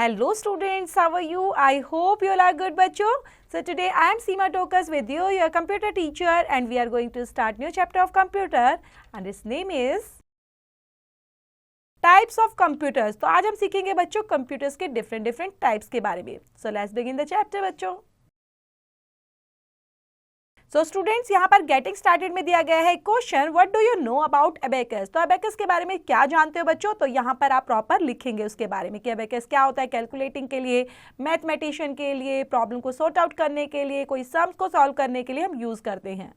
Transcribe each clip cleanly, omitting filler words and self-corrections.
Hello students, how are you? I hope you all are good बच्चों. So today I am Seema Tokas with you, your computer teacher, and we are going to start new chapter of computer and its name is Types of Computers. तो आज हम सीखेंगे बच्चों computers के different types के बारे में. So let's begin the chapter बच्चों. सो स्टूडेंट्स यहाँ पर गेटिंग स्टार्टेड में दिया गया है question what do you know about abacus. तो अबेकस के बारे में क्या जानते हो बच्चों. तो यहाँ पर आप प्रॉपर लिखेंगे उसके बारे में कि अबेकस क्या होता है. कैलकुलेटिंग के लिए, मैथमेटिशियन के लिए, प्रॉब्लम को सॉर्ट आउट करने के लिए, कोई सम्स को सॉल्व करने के लिए हम यूज करते हैं.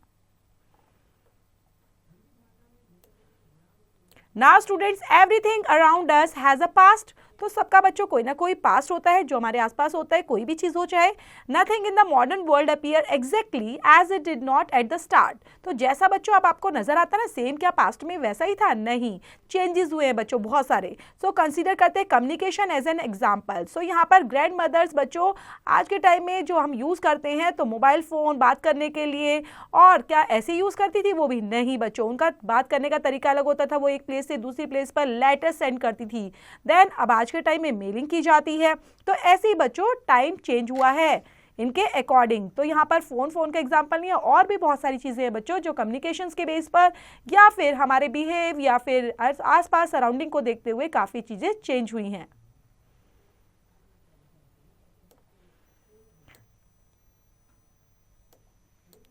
Now students everything around us has a past. तो सबका बच्चों कोई ना कोई पास्ट होता है जो हमारे आसपास होता है, कोई भी चीज हो चाहे. Nothing in the modern world appear exactly as it did not at the start. तो जैसा बच्चों अब आपको नजर आता है ना सेम, क्या पास्ट में वैसा ही था? नहीं, चेंजेस हुए हैं बच्चों बहुत सारे. सो कंसीडर करते हैं कम्युनिकेशन एज एन एग्जाम्पल. सो यहाँ पर ग्रैंड मदर्स बच्चों आज के टाइम में जो हम यूज करते हैं तो मोबाइल फोन बात करने के लिए, और क्या ऐसे यूज करती थी? वो भी नहीं बच्चों, उनका बात करने का तरीका अलग होता था. वो एक प्लेस से दूसरी प्लेस पर लेटर सेंड करती थी. देन अब आज के टाइम में मेलिंग की जाती है. तो ऐसे ही बच्चों टाइम चेंज हुआ है इनके अकॉर्डिंग. तो यहाँ पर फोन का एग्जांपल नहीं है, और भी बहुत सारी चीजें हैं बच्चों जो कम्युनिकेशंस के बेस पर या फिर हमारे बिहेव या फिर आसपास सराउंडिंग को देखते हुए काफी चीजें चेंज हुई हैं.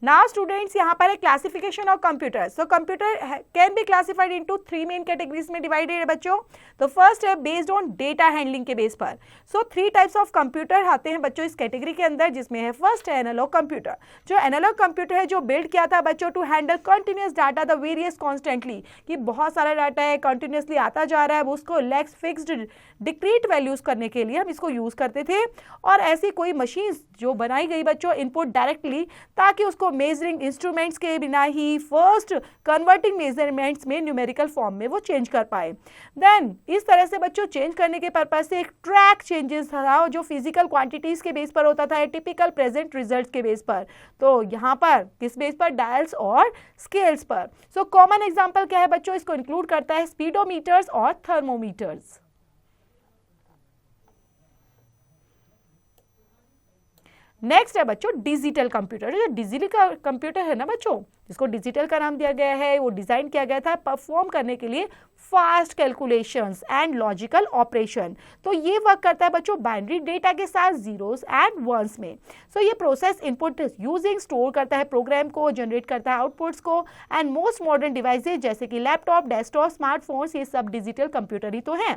Now students यहाँ पर है classification of computer. So computer can be classified into 3 main categories में डिवाइडेड है बच्चों. तो फर्स्ट है बेस्ड ऑन डेटा हैंडलिंग के बेस पर. सो 3 टाइप्स ऑफ कंप्यूटर आते हैं बच्चों इस कैटेगरी के अंदर, जिसमें है फर्स्ट है एनालॉग कंप्यूटर. जो एनालॉग कंप्यूटर है जो बिल्ड किया था बच्चों to handle continuous data the various constantly, कि बहुत सारा डाटा है कंटिन्यूअसली आता जा रहा है, उसको लेक्स फिक्स्ड डिक्रीट वैल्यूज करने के लिए हम इसको यूज करते थे. और ऐसी कोई मशीन जो बनाई गई बच्चों इनपुट डायरेक्टली, ताकि उसको मेजरिंग इंस्ट्रूमेंट्स के बिना ही फर्स्ट कन्वर्टिंग मेजरमेंट्स में न्यूमेरिकल फॉर्म में वो चेंज कर पाए. देन इस तरह से बच्चों चेंज करने के पर्पज से एक ट्रैक चेंजेस था जो फिजिकल क्वांटिटीज के बेस पर होता था, टिपिकल प्रेजेंट रिजल्ट्स के बेस पर. तो यहाँ पर किस बेस पर? डायल्स और स्केल्स पर. सो कॉमन एग्जांपल क्या है बच्चों? इसको इंक्लूड करता है स्पीडोमीटर्स और थर्मोमीटर्स. नेक्स्ट है बच्चों डिजिटल कंप्यूटर. जो डिजिटल कंप्यूटर है ना बच्चों, जिसको डिजिटल का नाम दिया गया है, वो डिजाइन किया गया था परफॉर्म करने के लिए fast calculations and logical operation. तो ये वर्क करता है बच्चों बाइनरी डेटा के साथ, जीरोस एंड वंस में. सो ये प्रोसेस इनपुट यूजिंग स्टोर करता है प्रोग्राम को, जनरेट करता है आउटपुट्स को. एंड मोस्ट मॉडर्न डिवाइसेज जैसे कि लैपटॉप, डेस्कटॉप, स्मार्टफोन्स, ये सब डिजिटल कंप्यूटर ही तो हैं.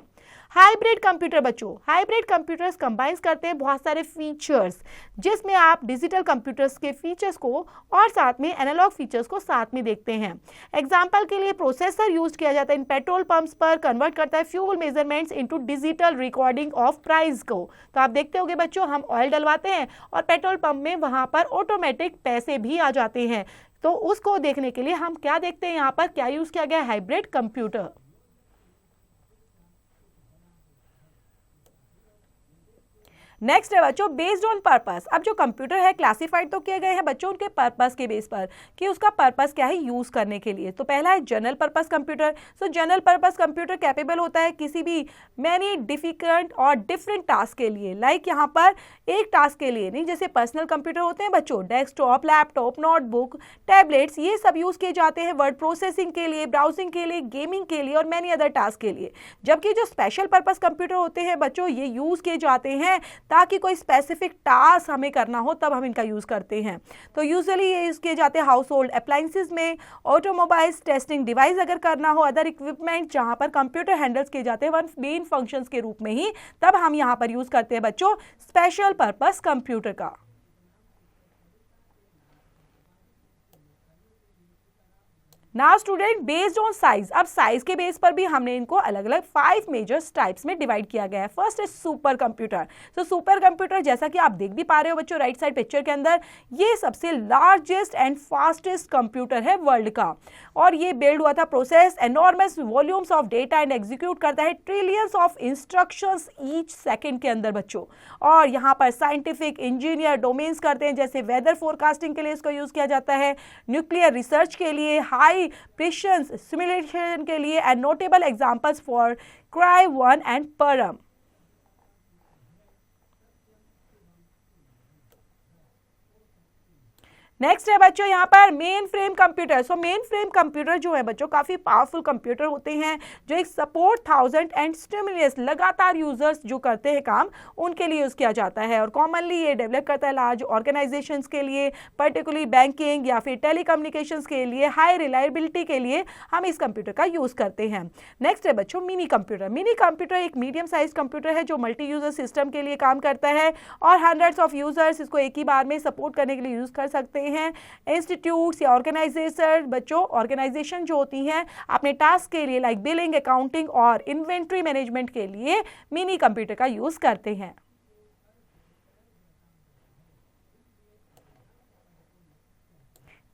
हाइब्रिड कंप्यूटर बच्चों, हाइब्रिड कंप्यूटर्स कंबाइंस करते हैं बहुत सारे फीचर्स, जिसमें आप डिजिटल कंप्यूटर्स के फीचर्स को और साथ में एनालॉग फीचर्स को साथ में देखते हैं. एग्जांपल के लिए प्रोसेसर यूज किया जाता है इन पेट्रोल पंप्स पर, कन्वर्ट करता है fuel measurements into digital recording of price को. तो आप देखते होंगे बच्चों हम ऑयल डलवाते हैं और पेट्रोल पंप में वहां पर ऑटोमेटिक पैसे भी आ जाते हैं. तो उसको देखने के लिए हम क्या देखते हैं, यहाँ पर क्या यूज किया गया? Hybrid computer. नेक्स्ट है बच्चों बेस्ड ऑन पर्पस. अब जो कंप्यूटर है क्लासिफाइड तो किए गए हैं बच्चों उनके पर्पस के बेस पर कि उसका पर्पस क्या है यूज करने के लिए. तो पहला है जनरल पर्पस कंप्यूटर. सो जनरल पर्पस कंप्यूटर कैपेबल होता है किसी भी मैनी डिफिकल्ट और डिफरेंट टास्क के लिए. लाइक यहाँ पर एक टास्क के लिए नहीं, जैसे पर्सनल कंप्यूटर होते हैं बच्चों, डेस्कटॉप, लैपटॉप, नोटबुक, टैबलेट्स, ये सब यूज किए जाते हैं वर्ड प्रोसेसिंग के लिए, ब्राउजिंग के लिए, गेमिंग के लिए और मैनी अदर टास्क के लिए. जबकि जो स्पेशल पर्पस कंप्यूटर होते हैं बच्चों ये यूज किए जाते हैं ताकि कोई स्पेसिफिक टास्क हमें करना हो, तब हम इनका यूज करते हैं. तो यूजुअली ये यूज किए जाते हैं हाउस होल्ड अप्लायंसेस में, ऑटोमोबाइल्स, टेस्टिंग डिवाइस अगर करना हो, अदर इक्विपमेंट जहां पर कंप्यूटर हैंडल्स किए जाते हैं वन मेन फंक्शंस के रूप में ही, तब हम यहां पर यूज करते हैं बच्चों स्पेशल पर्पस कंप्यूटर का. Now student based on size. अब साइज के बेस पर भी हमने इनको अलग अलग 5 मेजर टाइप्स में डिवाइड किया गया है. फर्स्ट है सुपर कंप्यूटर. तो सुपर कंप्यूटर जैसा कि आप देख भी पा रहे हो बच्चों राइट साइड पिक्चर के अंदर, ये सबसे लार्जेस्ट एंड फास्टेस्ट कंप्यूटर है वर्ल्ड का. और ये बिल्ड हुआ था process enormous volumes of data and execute करता है trillions of instructions each second के अंदर बच्चों. और यहाँ पर साइंटिफिक इंजीनियर डोमेन्स करते हैं, जैसे वेदर फोरकास्टिंग के लिए इसको यूज किया जाता है, न्यूक्लियर रिसर्च के लिए, हाई प्रिसिशन सिमुलेशन के लिए, and notable examples for cry 1 and परम. नेक्स्ट है बच्चों यहाँ पर main frame computer. So main frame computer जो है बच्चों काफ़ी पावरफुल कंप्यूटर होते हैं जो एक सपोर्ट 1000 एंड स्टिमुलस लगातार यूजर्स जो करते हैं काम उनके लिए यूज़ किया जाता है और कॉमनली ये डेवलप करता है लार्ज ऑर्गेनाइजेशंस के लिए, पर्टिकुलरली बैंकिंग या फिर टेलीकम्युनिकेशंस के लिए, हाई रिलायबिलिटी के लिए हम इस कंप्यूटर का यूज़ करते हैं। नेक्स्ट है बच्चों मिनी कंप्यूटर। मिनी कंप्यूटर एक मीडियम साइज कंप्यूटर है जो मल्टी यूजर सिस्टम के लिए काम करता है और हंड्रेड्स ऑफ यूजर्स इसको एक ही बार में सपोर्ट करने के लिए यूज़ कर सकते हैं। इंस्टीट्यूट्स या ऑर्गेनाइजेशन जो होती हैं अपने टास्क के लिए लाइक बिलिंग, अकाउंटिंग और इन्वेंट्री मैनेजमेंट के लिए मिनी कंप्यूटर का यूज करते हैं।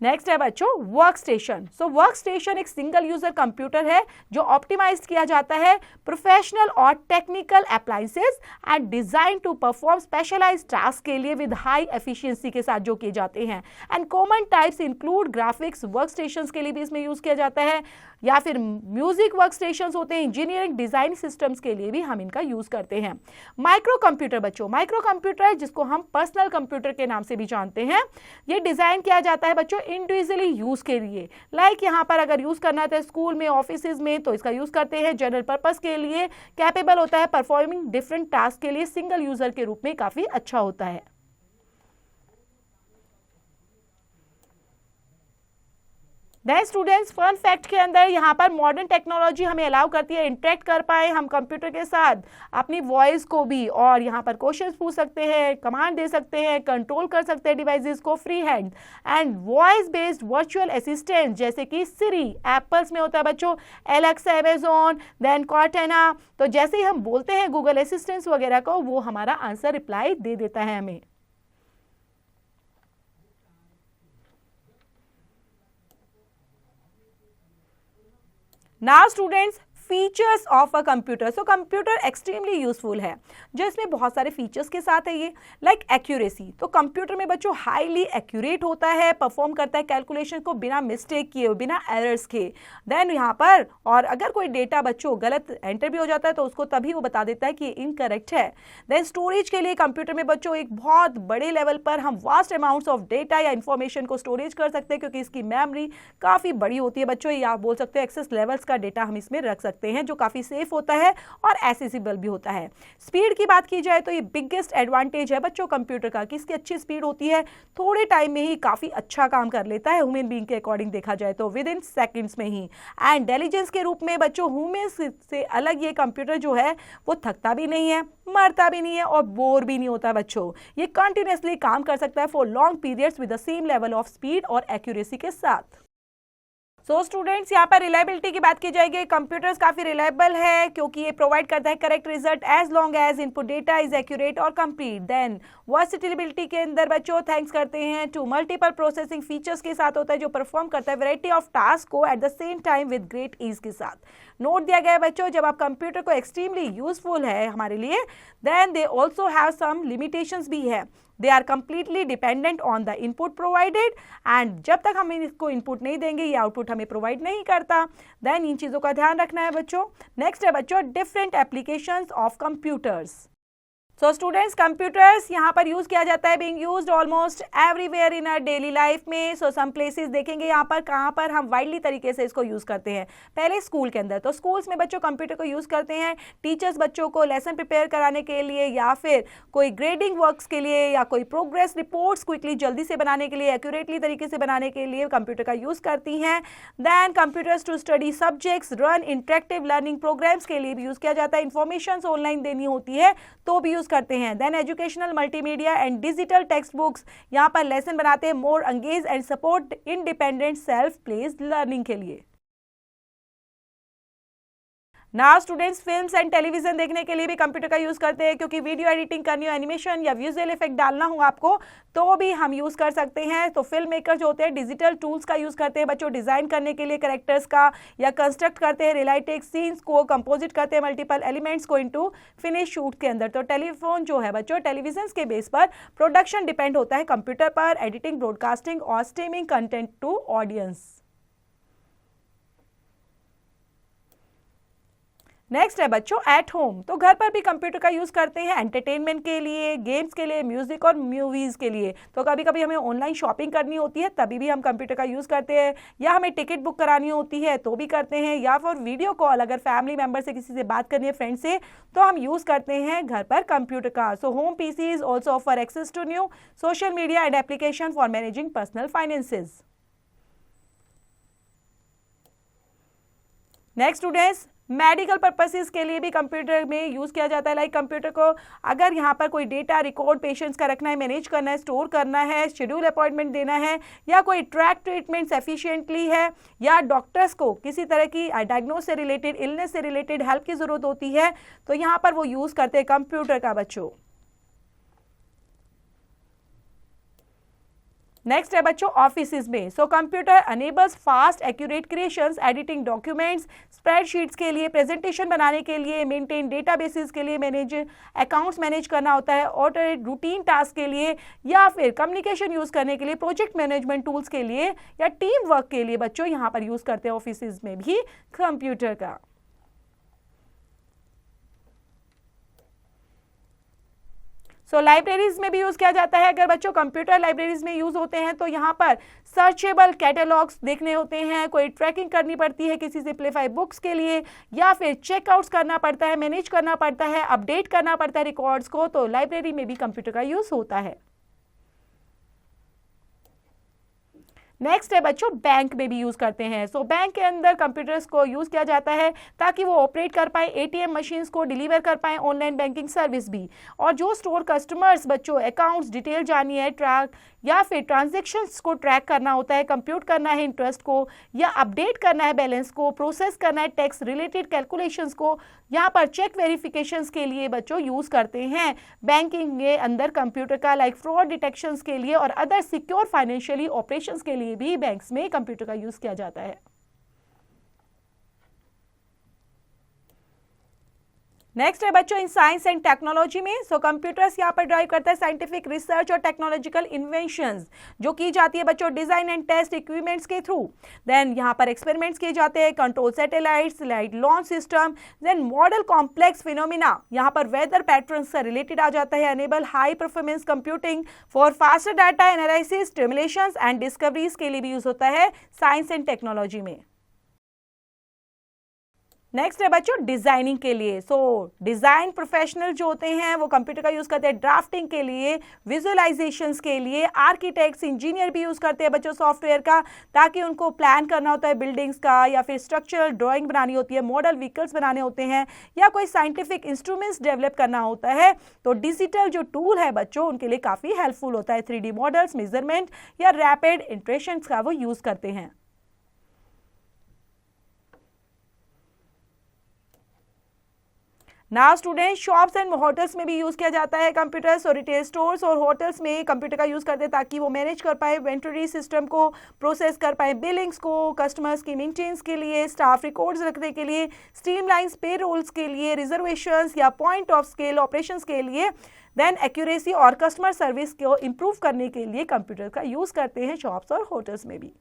नेक्स्ट है बच्चों work station. So work station एक सिंगल यूजर कंप्यूटर है जो ऑप्टिमाइज किया जाता है प्रोफेशनल और technical appliances and design to perform specialised task के लिए विद हाई एफिशिएंसी के साथ जो किए जाते हैं। And common types include graphics work station के लिए भी इसमें यूज किया जाता है या फिर म्यूजिक वर्क स्टेशन होते हैं, इंजीनियरिंग डिजाइन सिस्टम्स के लिए भी हम इनका यूज करते हैं। माइक्रो कंप्यूटर बच्चों, माइक्रो कंप्यूटर जिसको हम पर्सनल कंप्यूटर के नाम से भी जानते हैं, ये डिजाइन किया जाता है बच्चों इंडिविजुअली यूज के लिए। लाइक यहाँ पर अगर यूज करना है स्कूल में, ऑफिस में, तो इसका यूज करते हैं जनरल पर्पस के लिए, कैपेबल होता है परफॉर्मिंग डिफरेंट टास्क के लिए, सिंगल यूजर के रूप में काफी अच्छा होता है। देन स्टूडेंट्स फन फैक्ट के अंदर यहाँ पर मॉडर्न टेक्नोलॉजी हमें अलाउ करती है इंटरेक्ट कर पाए हम कंप्यूटर के साथ अपनी वॉइस को भी, और यहाँ पर क्वेश्चंस पूछ सकते हैं, कमांड दे सकते हैं, कंट्रोल कर सकते हैं डिवाइसेस को free hand. And voice based virtual assistant जैसे कि सिरी एप्पल्स में होता है बच्चों, एलेक्सा अमेजोन, देन कॉर्टेना, तो जैसे ही हम बोलते हैं गूगल असिस्टेंट्स वगैरह को वो हमारा आंसर रिप्लाई दे देता है हमें। Now students, features of a computer. So computer extremely useful है जो इसमें बहुत सारे फीचर्स के साथ है ये, लाइक एक्यूरेसी। तो कंप्यूटर में बच्चों हाईली एक्यूरेट होता है, परफॉर्म करता है कैलकुलेशन को बिना मिस्टेक किए, बिना एरर्स के। देन यहाँ पर और अगर कोई डेटा बच्चों गलत एंटर भी हो जाता है तो उसको तभी वो बता देता है कि इनकरेक्ट है। देन स्टोरेज के लिए कंप्यूटर में बच्चों एक बहुत बड़े लेवल पर हम वास्ट अमाउंट्स ऑफ डेटा या इंफॉर्मेशन को स्टोरेज कर सकते हैं क्योंकि इसकी मेमोरी काफ़ी बड़ी होती है बच्चों, या आप बोल सकते हैं एक्सेस लेवल्स का डेटा हम इसमें रख सकते हैं जो काफी सेफ होता है और एसेसिबल भी होता है। स्पीड की बात की जाए तो ये बिगेस्ट एडवांटेज है बच्चों कंप्यूटर का कि इसकी अच्छी स्पीड होती है, थोड़े टाइम में ही काफी अच्छा काम कर लेता है ह्यूमन बीइंग के अकॉर्डिंग देखा जाए तो विद इन सेकंड्स में ही। एंड इंटेलिजेंस के रूप में बच्चों ह्यूमन से अलग ये कंप्यूटर जो है वो थकता भी नहीं है, मरता भी नहीं है और बोर भी नहीं होता बच्चों। ये कंटिन्यूसली काम कर सकता है for long periods with the same level of speed और एक्यूरेसी के साथ। सो स्टूडेंट्स यहाँ पर रिलायबिलिटी की बात की जाएगी, कंप्यूटर्स काफ़ी रिलायबल है क्योंकि ये प्रोवाइड करता है correct result as long as input data is accurate और कंप्लीट। देन वर्सेटिलिटी के अंदर बच्चों थैंक्स करते हैं टू मल्टीपल प्रोसेसिंग फीचर्स के साथ होता है जो परफॉर्म करता है वैरायटी ऑफ टास्क को at the same time with great ease के साथ। नोट दिया गया है बच्चों जब आप कंप्यूटर को एक्सट्रीमली यूजफुल है हमारे लिए, then they also have some limitations भी है। They are completely dependent on the input provided, and जब तक हम इसको इनपुट नहीं देंगे ये आउटपुट हमें प्रोवाइड नहीं करता। देन इन चीज़ों का ध्यान रखना है बच्चों। नेक्स्ट है बच्चों different applications of computers. So students computers यहाँ पर यूज किया जाता है, being used almost everywhere in our daily life में। सो सम प्लेसेस देखेंगे यहाँ पर कहाँ पर हम वाइडली तरीके से इसको यूज करते हैं। पहले स्कूल के अंदर, तो स्कूल्स में बच्चों कंप्यूटर को यूज करते हैं, टीचर्स बच्चों को लेसन प्रिपेयर कराने के लिए या फिर कोई ग्रेडिंग वर्क्स के लिए या कोई प्रोग्रेस रिपोर्ट्स क्विकली जल्दी से बनाने के लिए, एक्यूरेटली तरीके से बनाने के लिए कंप्यूटर का यूज करती हैं। Then computers to study subjects, run interactive learning programs के लिए भी यूज किया जाता है, इंफॉर्मेशन ऑनलाइन देनी होती है तो भी यूज करते हैं। Then educational multimedia and digital text books, यहाँ पर लेसन बनाते हैं more engage and support independent self placed learning के लिए। Now students films and television देखने के लिए भी कंप्यूटर का यूज करते हैं क्योंकि वीडियो एडिटिंग करनी हो, एनिमेशन या विजुअल इफेक्ट डालना हो आपको तो भी हम यूज कर सकते हैं। तो फिल्म मेकर जो होते हैं डिजिटल टूल्स का यूज करते हैं बच्चों डिजाइन करने के लिए कैरेक्टर्स का, या कंस्ट्रक्ट करते हैं रियलिस्टिक सीन्स को, कंपोजिट करते हैं मल्टीपल एलिमेंट्स को इनटू फिनिश शूट के अंदर। तो टेलीफोन जो है बच्चों टेलीविजन के बेस पर प्रोडक्शन डिपेंड होता है कंप्यूटर पर, एडिटिंग, ब्रॉडकास्टिंग और streaming content to audience. Next है बच्चों एट होम। तो घर पर भी कंप्यूटर का यूज़ करते हैं एंटरटेनमेंट के लिए, गेम्स के लिए, म्यूजिक और मूवीज़ के लिए। तो कभी कभी हमें ऑनलाइन शॉपिंग करनी होती है तभी भी हम कंप्यूटर का यूज़ करते हैं, या हमें टिकट बुक करानी होती है तो भी करते हैं, या फिर वीडियो कॉल अगर फैमिली मेम्बर से किसी से बात करनी है फ्रेंड से तो हम यूज़ करते हैं घर पर कंप्यूटर का। So home PCs also offer access to new social media and application for managing personal finances. Next students, medical purposes के लिए भी कंप्यूटर में यूज़ किया जाता है। लाइक कंप्यूटर को अगर यहाँ पर कोई डेटा रिकॉर्ड पेशेंट्स का रखना है, मैनेज करना है, स्टोर करना है, शेड्यूल अपॉइंटमेंट देना है, या कोई ट्रैक ट्रीटमेंट एफिशिएंटली है, या डॉक्टर्स को किसी तरह की डायग्नोस से रिलेटेड, इलनेस से रिलेटेड हेल्प की ज़रूरत होती है तो यहाँ पर वो यूज़ करते हैं कंप्यूटर का बच्चों। नेक्स्ट है बच्चों ऑफिस में। So computer enables fast accurate creations, editing documents, spreadsheets के लिए, प्रेजेंटेशन बनाने के लिए, मेंटेन डेटाबेसेस के लिए, मैनेज अकाउंट्स मैनेज करना होता है, और रूटीन टास्क के लिए, या फिर कम्युनिकेशन यूज़ करने के लिए, प्रोजेक्ट मैनेजमेंट टूल्स के लिए, या टीम वर्क के लिए बच्चों यहाँ पर यूज़ करते हैं ऑफिस में भी कंप्यूटर का। सो लाइब्रेरीज में भी यूज़ किया जाता है। अगर बच्चों कंप्यूटर लाइब्रेरीज में यूज़ होते हैं तो यहाँ पर सर्चेबल कैटलॉग्स देखने होते हैं, कोई ट्रैकिंग करनी पड़ती है किसी से प्लेफाई बुक्स के लिए, या फिर चेकआउट्स करना पड़ता है, मैनेज करना पड़ता है, अपडेट करना पड़ता है रिकॉर्ड्स को, तो लाइब्रेरी में भी कंप्यूटर का यूज़ होता है। नेक्स्ट है बच्चों बैंक में भी यूज़ करते हैं। सो बैंक के अंदर कंप्यूटर्स को यूज़ किया जाता है ताकि वो ऑपरेट कर पाए, एटीएम मशीन्स को डिलीवर कर पाए, ऑनलाइन बैंकिंग सर्विस भी। और जो स्टोर कस्टमर्स बच्चों अकाउंट्स डिटेल जानी है, ट्रैक या फिर ट्रांजेक्शन्स को ट्रैक करना होता है, कंप्यूट करना है इंटरेस्ट को, या अपडेट करना है बैलेंस को, प्रोसेस करना है टैक्स रिलेटेड कैलकुलेशंस को, यहाँ पर चेक वेरिफिकेशंस के लिए बच्चों यूज़ करते हैं बैंकिंग के अंदर कंप्यूटर का। लाइक फ्रॉड डिटेक्शंस के लिए और अदर सिक्योर फाइनेंशियली ऑपरेशंस के लिए भी बैंक्स में कंप्यूटर का यूज़ किया जाता है। नेक्स्ट है बच्चों इन साइंस एंड टेक्नोलॉजी में। सो कंप्यूटर्स यहाँ पर ड्राइव करता है साइंटिफिक रिसर्च और टेक्नोलॉजिकल इन्वेंशंस जो की जाती है बच्चों डिजाइन एंड टेस्ट इक्विपमेंट्स के थ्रू। देन यहाँ पर एक्सपेरिमेंट्स किए जाते हैं, control satellites, light launch system, then model complex phenomena, यहाँ पर वेदर पैटर्न से रिलेटेड आ जाता है, enable high performance computing for faster data analysis, stimulations and discoveries के लिए भी यूज होता है साइंस एंड टेक्नोलॉजी में। नेक्स्ट है बच्चों डिजाइनिंग के लिए। सो डिजाइन प्रोफेशनल जो होते हैं वो कंप्यूटर का यूज करते हैं ड्राफ्टिंग के लिए, विजुअलाइजेशंस के लिए, आर्किटेक्ट्स इंजीनियर भी यूज करते हैं बच्चों सॉफ्टवेयर का, ताकि उनको प्लान करना होता है बिल्डिंग्स का, या फिर स्ट्रक्चरल ड्राइंग बनानी होती है, मॉडल व्हीकल्स बनाने होते हैं, या कोई साइंटिफिक इंस्ट्रूमेंट्स डेवलप करना होता है तो डिजिटल जो टूल है बच्चों उनके लिए काफी हेल्पफुल होता है। 3D मॉडल्स, मेजरमेंट या रैपिड इंटरेक्शंस का वो यूज करते हैं। Now student shops and hotels में भी यूज़ किया जाता है कंप्यूटर्स, और रिटेल स्टोर्स और होटल्स में कंप्यूटर का यूज़ करते हैं ताकि वो मैनेज कर पाए इन्वेंटरी सिस्टम को, प्रोसेस कर पाए बिलिंग्स को, कस्टमर्स की मेंटेनेंस के लिए, स्टाफ रिकॉर्ड्स रखने के लिए, स्ट्रीमलाइंस पे रोल्स के लिए, रिजर्वेशंस या पॉइंट ऑफ स्केल ऑपरेशंस के लिए, देन एक्यूरेसी और कस्टमर सर्विस को इम्प्रूव करने के लिए कंप्यूटर का यूज़ करते हैं शॉप्स और होटल्स में भी।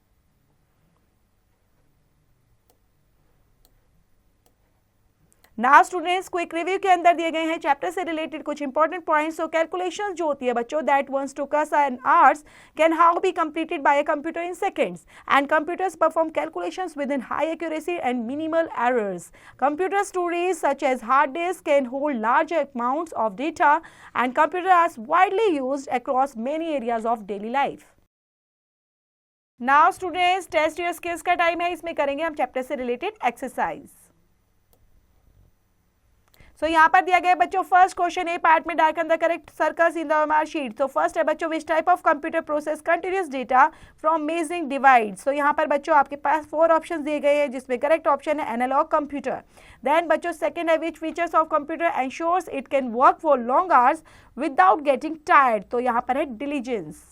नाउ स्टूडेंट्स क्विक रिव्यू के अंदर दिए गए हैं चैप्टर से रिलेटेड कुछ इंपॉर्टेंट पॉइंट्स। तो कैलकुलेशंस जो होती है बच्चों that once took us an hours can how be completed by a computer in seconds, and computers perform calculations within high accuracy and minimal errors. Computer storage such as hard disks can hold large amounts of data, and computers are widely used across many areas of daily life. Now students test your skills का time है, इसमें करेंगे हम chapter से related exercise. सो यहाँ पर दिया गया बच्चों फर्स्ट क्वेश्चन ए पार्ट में darken the correct circles in the OMR sheet. तो फर्स्ट है बच्चों which type of computer process continuous data from measuring device. So यहाँ पर बच्चों आपके पास 4 ऑप्शन दिए गए हैं जिसमें करेक्ट ऑप्शन है एनालॉग कंप्यूटर। देन बच्चों सेकंड है which features of computer ensures it can work for long hours without getting tired. तो यहाँ पर है diligence.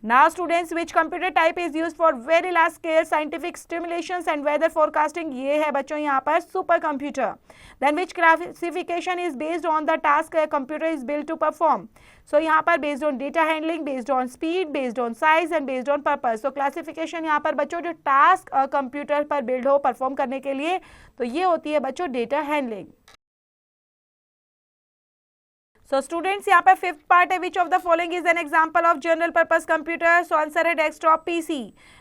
Now students, which computer type is used for very large scale scientific stimulations and weather forecasting? ये है बच्चों यहाँ पर super computer. Then which classification is based on the task a computer is built to perform? So यहाँ पर based on data handling, based on speed, based on size and based on purpose. So classification यहाँ पर बच्चों जो task computer पर build हो perform करने के लिए, तो ये होती है बच्चों डेटा हैंडलिंग. So students, यहाँ पर फिफ्थ पार्ट है, which of the following is an example of general purpose computer? So answer है डेस्कटॉप PC.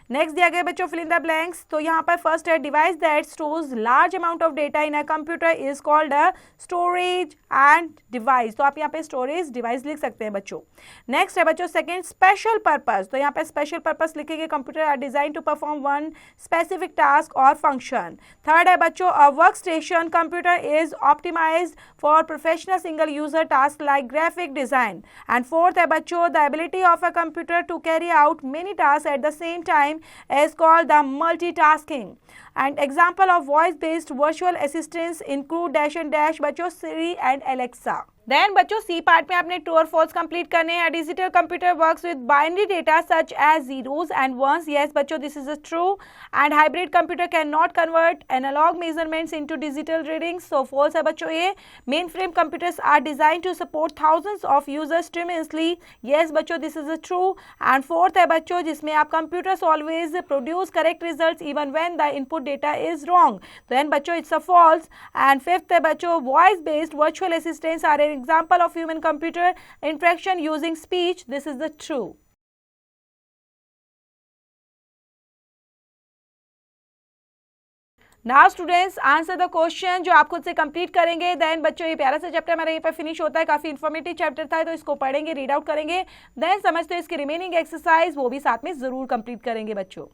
नेक्स्ट दिया गया बच्चों फिल इन द ब्लैंक्स. तो यहाँ पर फर्स्ट है device that stores large amount of data in a computer is called a storage and device. तो आप यहाँ पे स्टोरेज डिवाइस लिख सकते हैं बच्चों. नेक्स्ट है बच्चों सेकंड स्पेशल पर्पस. तो यहाँ पे स्पेशल पर्पस लिखेंगे computer are design to perform one specific task और फंक्शन. थर्ड है बच्चों a work station computer is optimised for professional single user task like graphic design. And fourth है बच्चों the ability of a computer to carry out many tasks at the same time is called the multitasking. And example of voice based virtual assistants include dash and dash बच्चों Siri and Alexa. Then बच्चों C part में आपने true और false complete करने हैं. Digital computer works with binary data such as zeros and ones. Yes बच्चों this is true. And hybrid computer can not convert analog measurements into digital readings. So false है बच्चों ये. Mainframe computers are design to support thousands of users simultaneously. Yes बच्चों this is true. And fourth है बच्चों जिसमें आप computers always produce correct results even when the input data is wrong. Then बच्चों it's a false. And fifth है बच्चों voice based virtual assistants are example of human computer interaction using speech. This is the true. Now students answer the question जो आप खुद से complete करेंगे. Then बच्चों ये प्यारा सा चैप्टर हमारा यहाँ पर फिनिश होता है. काफी इन्फॉर्मेटिव चैप्टर था, तो इसको पढ़ेंगे, रीड आउट करेंगे. देन समझते हैं इसकी रिमेनिंग एक्सरसाइज वो भी साथ में जरूर कंप्लीट करेंगे बच्चों.